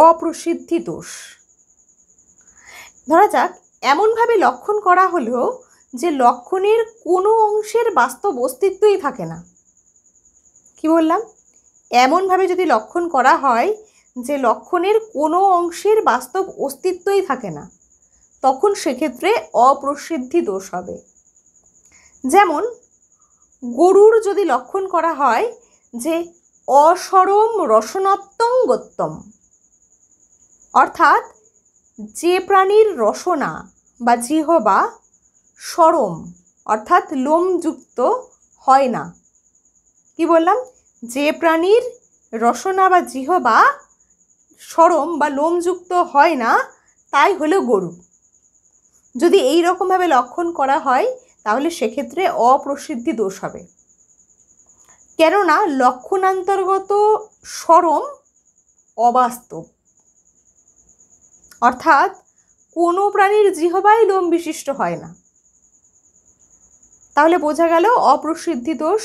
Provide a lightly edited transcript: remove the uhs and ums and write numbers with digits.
অপ্রসিদ্ধি দোষ। ধরা যাক এমনভাবে লক্ষণ করা হলো যে লক্ষণের কোনো অংশের বাস্তব অস্তিত্বই থাকে না। কি বললাম? এমনভাবে যদি লক্ষণ করা হয় যে লক্ষণের কোনো অংশের বাস্তব অস্তিত্বই থাকে না, তখন সেক্ষেত্রে অপ্রসিদ্ধি দোষ হবে। যেমন গরুর যদি লক্ষণ করা হয় যে অসরম রসনাত্মং গত্যম, অর্থাৎ যে প্রাণীর রসনা বা জিহ্বা সরম অর্থাৎ লোমযুক্ত হয় না। কি বললাম? যে প্রাণীর রসনা বা জিহ্বা সরম বা লোমযুক্ত হয় না, তাই হলো গরু। যদি এই রকমভাবে লক্ষণ করা হয় তাহলে সেক্ষেত্রে অপ্রসিদ্ধি দোষ হবে। কেননা লক্ষণান্তর্গত সরম অবাস্তব, অর্থাৎ কোনো প্রাণীর জিহ্বাই লোম বিশিষ্ট হয় না। তাহলে বোঝা গেল অপ্রসিদ্ধি দোষ